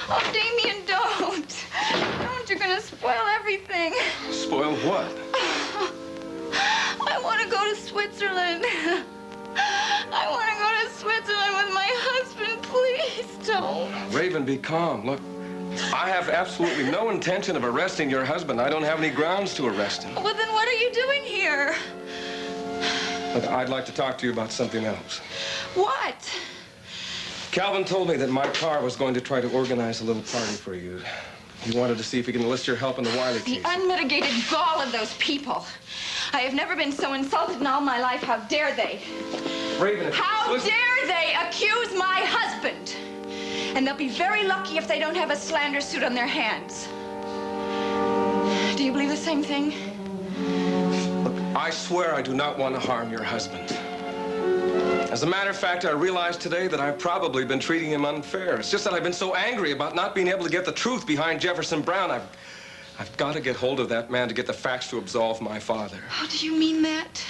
Oh, Damian, don't. Don't. You're gonna spoil everything. Spoil what? I want to go to Switzerland. I want to go to Switzerland with my husband. Please don't. Raven, be calm. Look, I have absolutely no intention of arresting your husband. I don't have any grounds to arrest him. Well, then what are you doing here? Look, I'd like to talk to you about something else. What? Calvin told me that my car was going to try to organize a little party for you. He wanted to see if he can enlist your help in the Wiley case. The unmitigated gall of those people. I have never been so insulted in all my life. How dare they? Raven, how dare they accuse my husband? And they'll be very lucky if they don't have a slander suit on their hands. Do you believe the same thing? Look, I swear I do not want to harm your husband. As a matter of fact, I realized today that I've probably been treating him unfair. It's just that I've been so angry about not being able to get the truth behind Jefferson Brown. I've got to get hold of that man to get the facts to absolve my father. How do you mean that?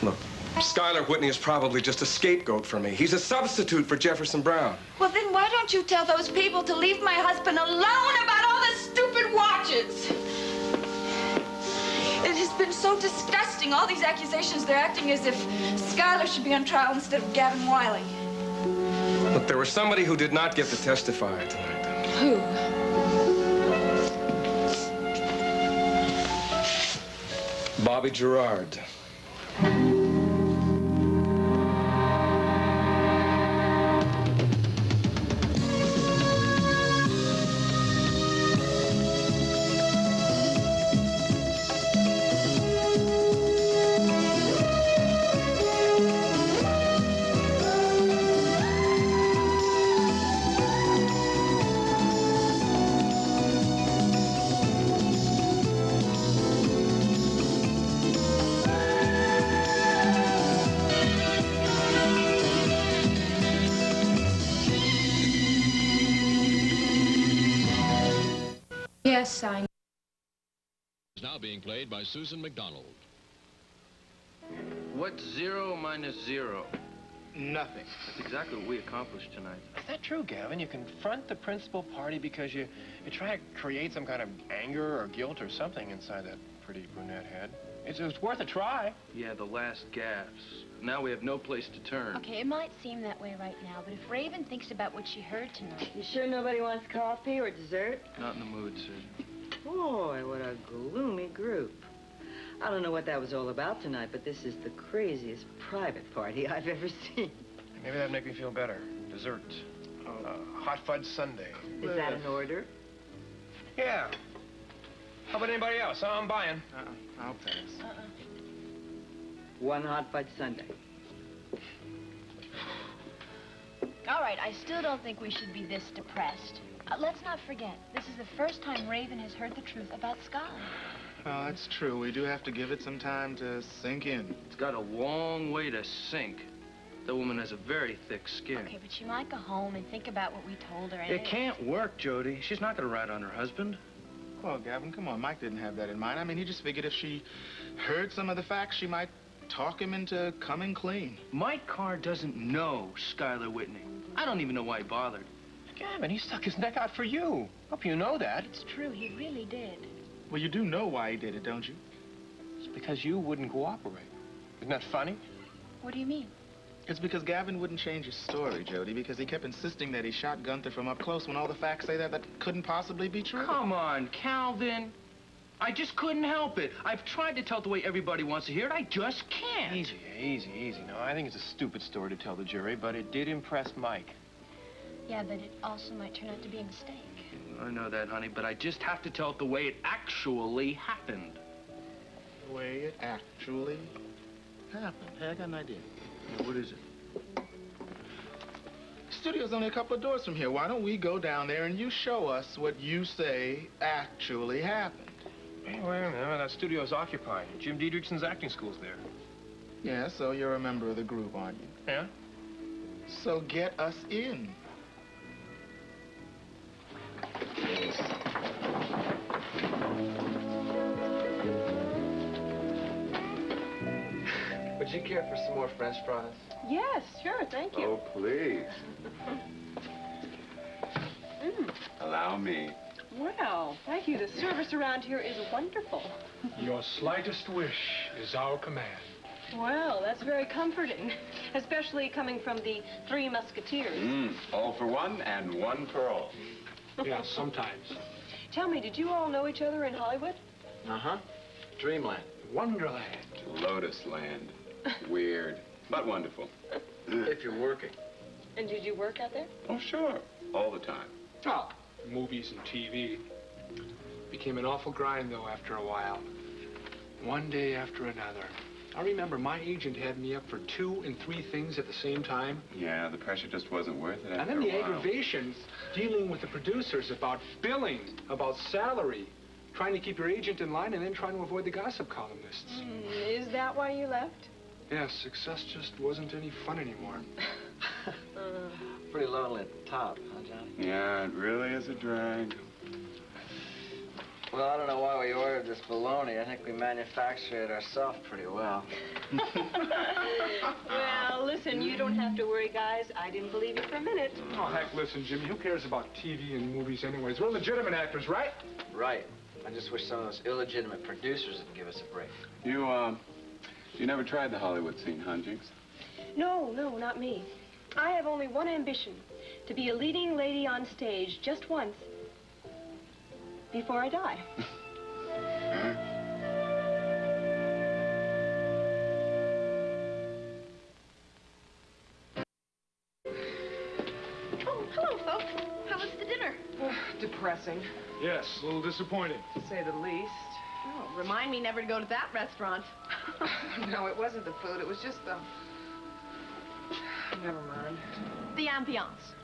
Look, Skylar Whitney is probably just a scapegoat for me. He's a substitute for Jefferson Brown. Well, then why don't you tell those people to leave my husband alone about all the stupid watches? It has been so disgusting, all these accusations. They're acting as if Skylar should be on trial instead of Gavin Wiley. Look, there was somebody who did not get to testify tonight. Who? Bobbie Gerard. Yes, I know. Is now being played by Susan McDonald. What's 0 minus 0? Nothing. That's exactly what we accomplished tonight. Is that true, Gavin? You confront the principal party because you try to create some kind of anger or guilt or something inside that pretty brunette head. It's worth a try. Yeah, the last gaffes. Now we have no place to turn. Okay, it might seem that way right now, but if Raven thinks about what she heard tonight... You sure nobody wants coffee or dessert? Not in the mood, sir. Boy, what a gloomy group. I don't know what that was all about tonight, but this is the craziest private party I've ever seen. Maybe that'd make me feel better. Dessert. Hot fudge sundae. Is that an order? Yeah. How about anybody else? I'm buying. I'll pass. One hot fudge sundae. All right, I still don't think we should be this depressed. Let's not forget, this is the first time Raven has heard the truth about Sky. Well, that's true. We do have to give it some time to sink in. It's got a long way to sink. That woman has a very thick skin. Okay, but she might go home and think about what we told her. And It can't work, Jody. She's not going to rat on her husband. Well, Gavin, come on. Mike didn't have that in mind. I mean, he just figured if she heard some of the facts, she might talk him into coming clean. Mike Carr doesn't know Skylar Whitney. I don't even know why he bothered. Gavin, he stuck his neck out for you. Hope you know that. It's true, he really did. Well, you do know why he did it, don't you? It's because you wouldn't cooperate. Isn't that funny? What do you mean? It's because Gavin wouldn't change his story, Jody, because he kept insisting that he shot Gunther from up close when all the facts say that couldn't possibly be true. Come on, Calvin. I just couldn't help it. I've tried to tell it the way everybody wants to hear it. I just can't. Easy. No, I think it's a stupid story to tell the jury, but it did impress Mike. Yeah, but it also might turn out to be a mistake. I know that, honey, but I just have to tell it the way it actually happened. The way it actually happened. Hey, I got an idea. Yeah, what is it? Studio's only a couple of doors from here. Why don't we go down there and you show us what you say actually happened? Hey, wait a minute. That studio's occupied. Jim Diedrichson's acting school's there. Yeah, so you're a member of the group, aren't you? Yeah? So get us in. Would you care for some more French fries? Yes, sure, thank you. Oh, please. Allow me. Well, thank you. The service around here is wonderful. Your slightest wish is our command. Well, that's very comforting, especially coming from the Three Musketeers. All for one and one for all. Yeah, sometimes. Tell me, did you all know each other in Hollywood? Uh-huh. Dreamland. Wonderland. Lotus Land. Weird, but wonderful. If you're working. And did you work out there? Oh, sure. All the time. Oh, movies and TV. Became an awful grind, though, after a while. One day after another. I remember my agent had me up for 2 and 3 things at the same time. Yeah, the pressure just wasn't worth it And after then the a while. aggravations, dealing with the producers about billing, about salary, trying to keep your agent in line, and then trying to avoid the gossip columnists. Is that why you left? Yeah, success just wasn't any fun anymore. Pretty lonely at the top, huh, Johnny? Yeah, it really is a drag. Well, I don't know why we ordered this bologna. I think we manufacture it ourselves pretty well. Well, listen, you don't have to worry, guys. I didn't believe you for a minute. Oh, heck, listen, Jimmy, who cares about TV and movies anyways? We're legitimate actors, right? Right. I just wish some of those illegitimate producers would give us a break. You never tried the Hollywood scene, huh, Jinx? No, not me. I have only one ambition, to be a leading lady on stage just once before I die. Oh, hello, folks. How was the dinner? Depressing, Yes, a little disappointing. to say the least. Oh, remind me never to go to that restaurant. No, it wasn't the food. It was just the... Never mind. The ambiance.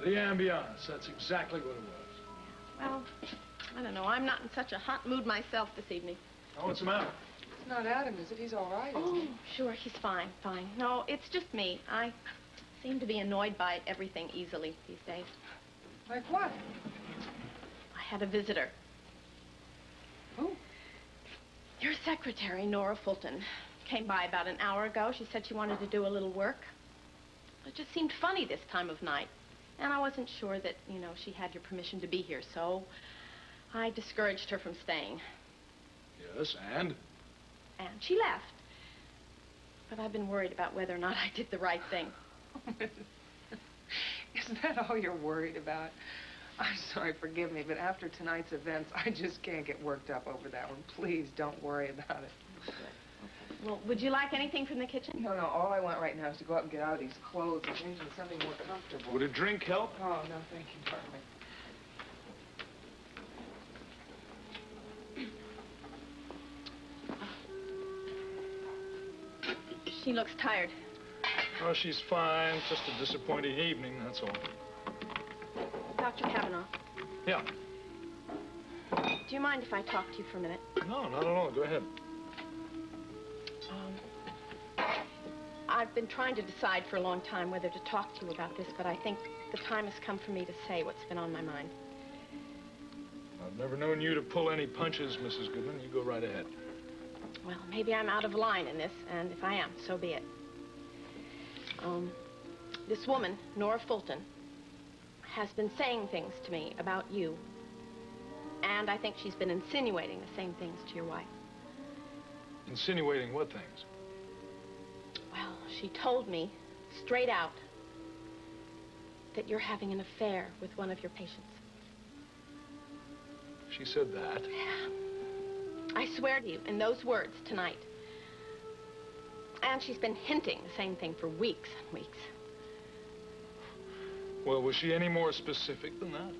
The ambiance, that's exactly what it was. Well, I don't know. I'm not in such a hot mood myself this evening. Oh, what's the matter? It's not Adam, is it? He's all right, isn't Oh, he? sure, he's fine. No, it's just me. I seem to be annoyed by everything easily these days. Like what? I had a visitor. Who? Your secretary, Nora Fulton, came by about an hour ago. She said she wanted to do a little work. It just seemed funny this time of night. And I wasn't sure that, she had your permission to be here, so I discouraged her from staying. Yes, and? And she left. But I've been worried about whether or not I did the right thing. Isn't that all you're worried about? I'm sorry, forgive me, but after tonight's events, I just can't get worked up over that one. Please don't worry about it. Well, would you like anything from the kitchen? No, all I want right now is to go out and get out of these clothes and change into something more comfortable. Would a drink help? Oh, no, thank you, darling. She looks tired. Oh, she's fine. Just a disappointing evening, that's all. Dr. Kavanaugh, Yeah. do you mind if I talk to you for a minute? No, not at all. Go ahead. I've been trying to decide for a long time whether to talk to you about this, but I think the time has come for me to say what's been on my mind. I've never known you to pull any punches, Mrs. Goodman. You go right ahead. Well, maybe I'm out of line in this, and if I am, so be it. This woman, Nora Fulton, has been saying things to me about you, and I think she's been insinuating the same things to your wife. Insinuating what things? Well, she told me, straight out, that you're having an affair with one of your patients. She said that. I swear to you, in those words, tonight. And she's been hinting the same thing for weeks and weeks. Well, was she any more specific than that?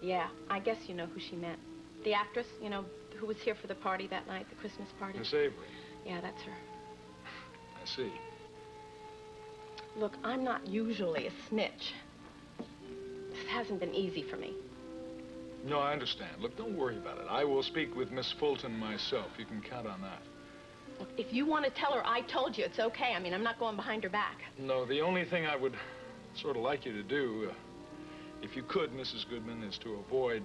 Yeah, I guess you know who she meant. The actress, who was here for the party that night, the Christmas party. Miss Avery. Yeah, that's her. I see. Look, I'm not usually a snitch. This hasn't been easy for me. No, I understand. Look, don't worry about it. I will speak with Miss Fulton myself. You can count on that. Look, if you want to tell her I told you, it's okay. I mean, I'm not going behind her back. No, the only thing I would sort of like you to do, if you could, Mrs. Goodman, is to avoid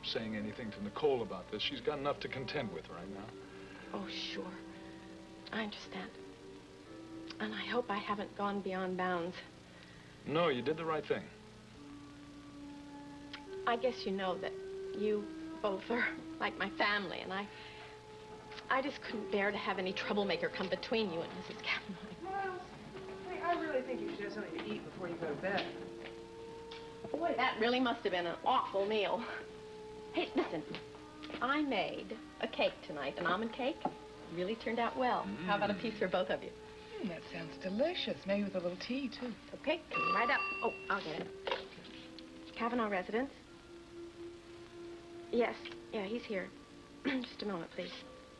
saying anything to Nicole about this. She's got enough to contend with right now. Oh, sure. I understand. And I hope I haven't gone beyond bounds. No, you did the right thing. I guess you know that you both are like my family, and I just couldn't bear to have any troublemaker come between you and Mrs. Gavin. Miles, hey, I really think you should have something to eat before you go to bed. Boy, that really must have been an awful meal. Hey, listen, I made a cake tonight, an almond cake. Really turned out well. How about a piece for both of you? That sounds delicious. Maybe with a little tea, too. Okay, coming right up. Oh, I'll get it. Kavanaugh residence? Yes, yeah, he's here. Just a moment, please.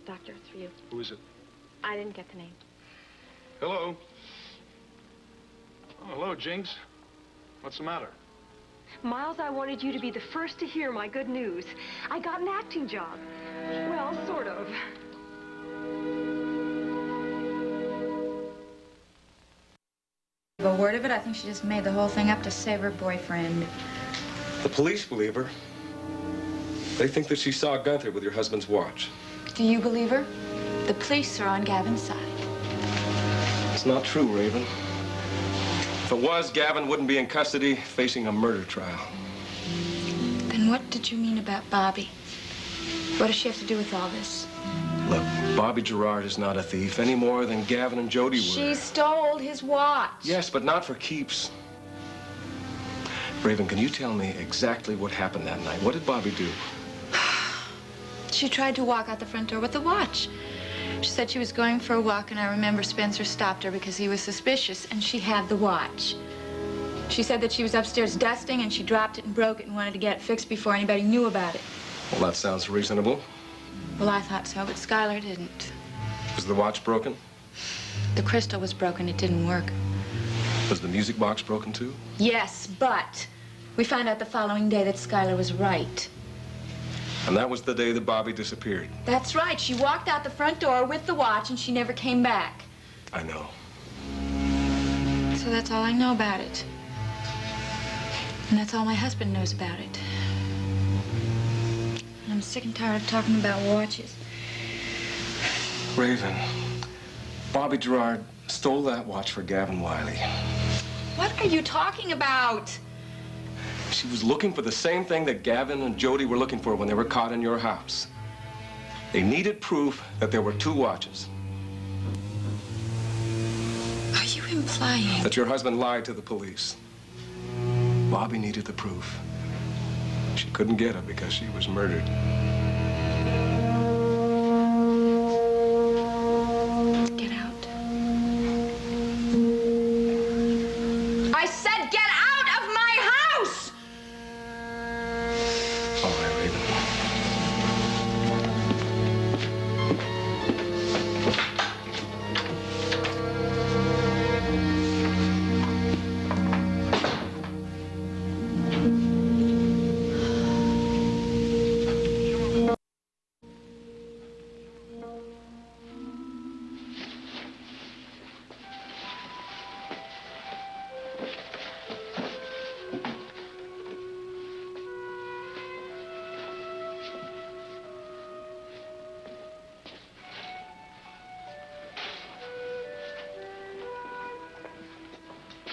Doctor, it's for you. Who is it? I didn't get the name. Hello. Oh, hello, Jinx. What's the matter? Miles, I wanted you to be the first to hear my good news. I got an acting job. Well, sort of. A word of it, I think she just made the whole thing up to save her boyfriend. The police believe her. They think that she saw Gunther with your husband's watch. Do you believe her? The police are on Gavin's side. It's not true, Raven. If it was, Gavin wouldn't be in custody facing a murder trial. Then what did you mean about Bobbie? What does she have to do with all this? Look, Bobbie Gerard is not a thief any more than Gavin and Jody were. She stole his watch. Yes, but not for keeps. Raven, can you tell me exactly what happened that night? What did Bobbie do? She tried to walk out the front door with the watch. She said she was going for a walk, and I remember Spencer stopped her because he was suspicious, and she had the watch. She said that she was upstairs dusting, and she dropped it and broke it and wanted to get it fixed before anybody knew about it. Well, that sounds reasonable. Well, I thought so, but Skylar didn't. Was the watch broken? The crystal was broken. It didn't work. Was the music box broken, too? Yes, but we found out the following day that Skylar was right. And that was the day that Bobbie disappeared. That's right. She walked out the front door with the watch, and she never came back. I know. So that's all I know about it. And that's all my husband knows about it. And I'm sick and tired of talking about watches. Raven, Bobbie Gerard stole that watch for Gavin Wiley. What are you talking about? She was looking for the same thing that Gavin and Jody were looking for when they were caught in your house. They needed proof that there were two watches. Are you implying that your husband lied to the police? Bobbie needed the proof. She couldn't get it because she was murdered. Get out. I said get out of my house! All right, Raven.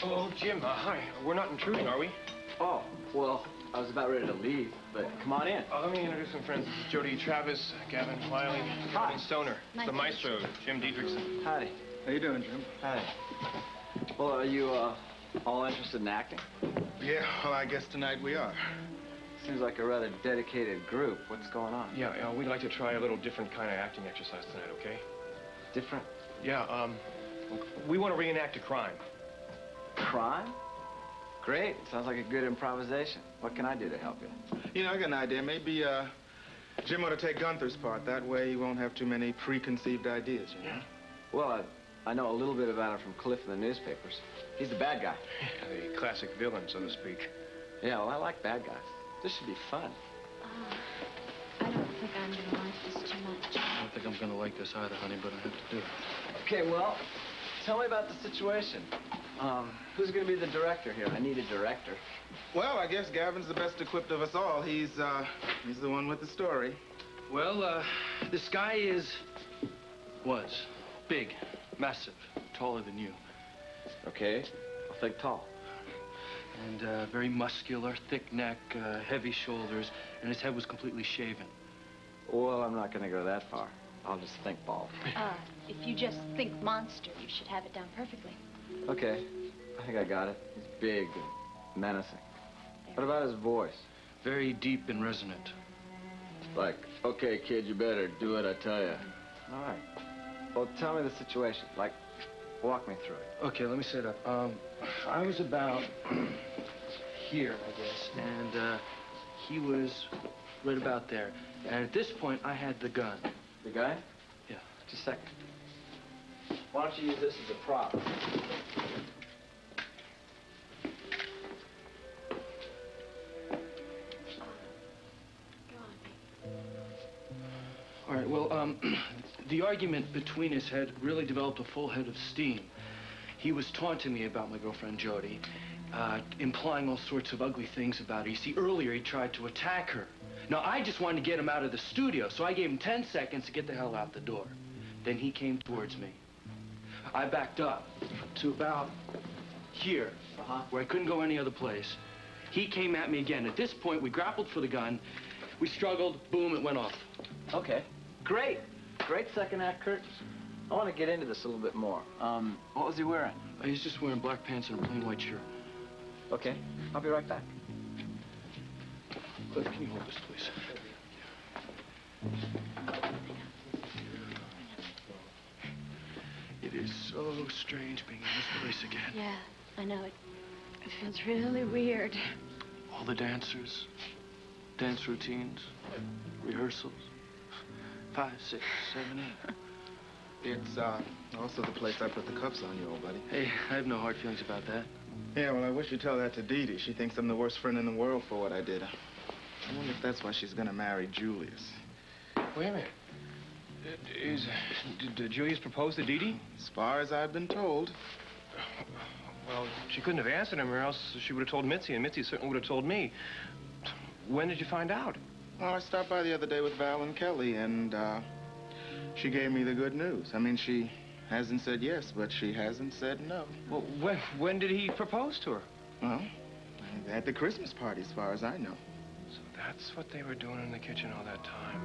Oh, Jim, hi. We're not intruding, are we? Oh, well, I was about ready to leave, but come on in. Let me introduce some friends. This is Jody Travis, Gavin Wiley, Gavin Stoner. Nice The to maestro, Jim Dietrichson. Howdy. How you doing, Jim? Hi. Well, are you, all interested in acting? Yeah, well, I guess tonight we are. Seems like a rather dedicated group. What's going on? Yeah, we'd like to try a little different kind of acting exercise tonight, okay? Different? Yeah, we want to reenact a crime. Crime? Great. Sounds like a good improvisation. What can I do to help you? You know, I got an idea. Maybe, Jim ought to take Gunther's part. That way he won't have too many preconceived ideas, you know? Well, I know a little bit about him from Cliff in the newspapers. He's the bad guy. Yeah, the classic villain, so to speak. Yeah, well, I like bad guys. This should be fun. I don't think I'm gonna like this too much. I don't think I'm gonna like this either, honey, but I have to do it. Okay, well, tell me about the situation. Who's gonna be the director here? I need a director. Well, I guess Gavin's the best equipped of us all. He's the one with the story. Well, this guy was big, massive, taller than you. Okay, I'll think tall. And very muscular, thick neck, heavy shoulders, and his head was completely shaven. Well, I'm not gonna go that far. I'll just think bald. If you just think monster, you should have it down perfectly. Okay, I think I got it. He's big and menacing. What about his voice? Very deep and resonant. Like, okay, kid, you better do what I tell you. All right. Well, tell me the situation. Like, walk me through it. Okay, let me set up. I was about here, I guess, and he was right about there. And at this point, I had the gun. The guy? Yeah. Just a second. Why don't you use this as a prop? All right, well, the argument between us had really developed a full head of steam. He was taunting me about my girlfriend, Jody, implying all sorts of ugly things about her. You see, earlier he tried to attack her. Now, I just wanted to get him out of the studio, so I gave him 10 seconds to get the hell out the door. Then he came towards me. I backed up to about here, where I couldn't go any other place. He came at me again. At this point, we grappled for the gun. We struggled. Boom, it went off. Okay. Great. Great second act, Kurt. I want to get into this a little bit more. What was he wearing? He was just wearing black pants and a plain white shirt. Okay. I'll be right back. Cliff, can you hold this, please? It is so strange being in this place again. Yeah, I know. It feels really weird. All the dancers, dance routines, rehearsals. 5, 6, 7, 8. It's, also the place I put the cuffs on you, old buddy. Hey, I have no hard feelings about that. Yeah, well, I wish you'd tell that to Dee Dee. She thinks I'm the worst friend in the world for what I did. I wonder if that's why she's gonna marry Julius. Wait a minute. Did Julius propose to Dee Dee? As far as I've been told. Well, she couldn't have answered him, or else she would have told Mitzi, and Mitzi certainly would have told me. When did you find out? Well, I stopped by the other day with Val and Kelly, and, she gave me the good news. I mean, she hasn't said yes, but she hasn't said no. Well, when did he propose to her? Well, at the Christmas party, as far as I know. So that's what they were doing in the kitchen all that time.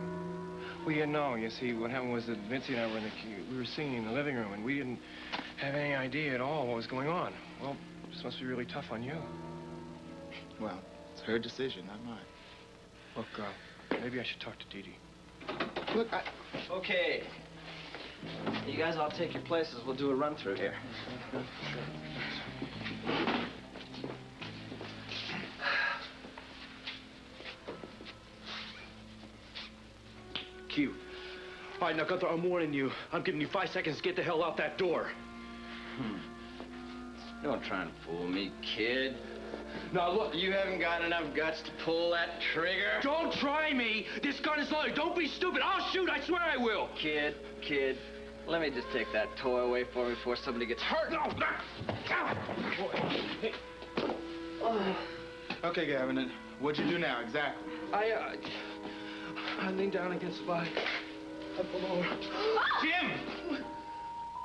Well, you see, what happened was that Mitzi and I were we were singing in the living room, and we didn't have any idea at all what was going on. Well, this must be really tough on you. Well, it's her decision, not mine. Look, maybe I should talk to Dee Dee. Look, Okay. You guys all take your places. We'll do a run-through here. Cute. All right, now, Gunther, I'm warning you. I'm giving you 5 seconds to get the hell out that door. Don't try and fool me, kid. Now, look. You haven't got enough guts to pull that trigger? Don't try me. This gun is loaded. Don't be stupid. I'll shoot. I swear I will. Kid, let me just take that toy away for me before somebody gets hurt. No. Okay, Gavin, what'd you do now, exactly? I leaned down against the body. I pulled over. Jim!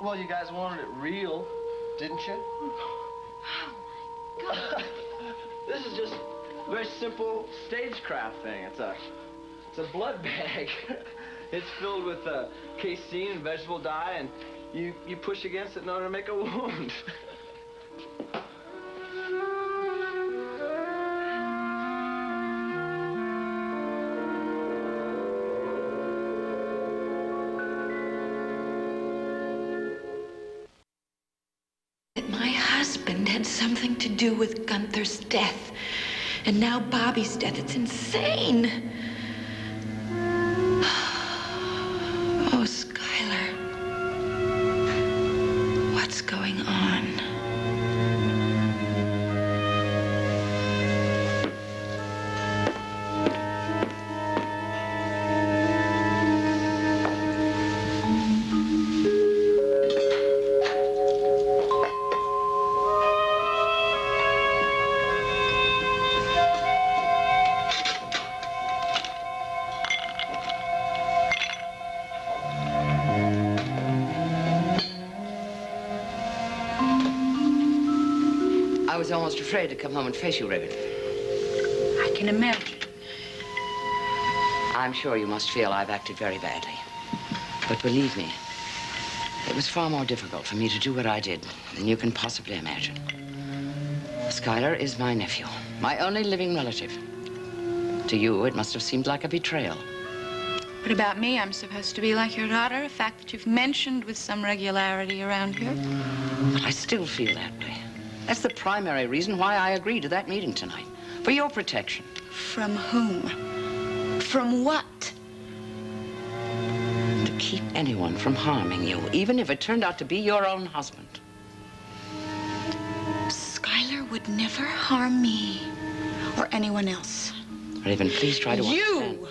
Well, you guys wanted it real, didn't you? God. This is just a very simple stagecraft thing. It's a blood bag. It's filled with casein and vegetable dye, and you push against it in order to make a wound. That my husband had something to do with Gunther's death. And now Bobbie's death. It's insane. Oh, Skylar. What's going on? afraid to come home and face you, Raven. I can imagine. I'm sure you must feel I've acted very badly. But believe me, it was far more difficult for me to do what I did than you can possibly imagine. Schuyler is my nephew, my only living relative. To you, it must have seemed like a betrayal. What about me? I'm supposed to be like your daughter, a fact that you've mentioned with some regularity around here. But I still feel that way. That's the primary reason why I agreed to that meeting tonight. For your protection. From whom? From what? To keep anyone from harming you, even if it turned out to be your own husband. Schuyler would never harm me or anyone else. Raven, please try to understand. You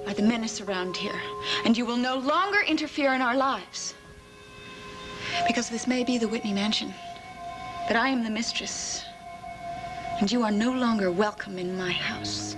are the menace around here, and you will no longer interfere in our lives. Because this may be the Whitney mansion, but I am the mistress, and you are no longer welcome in my house.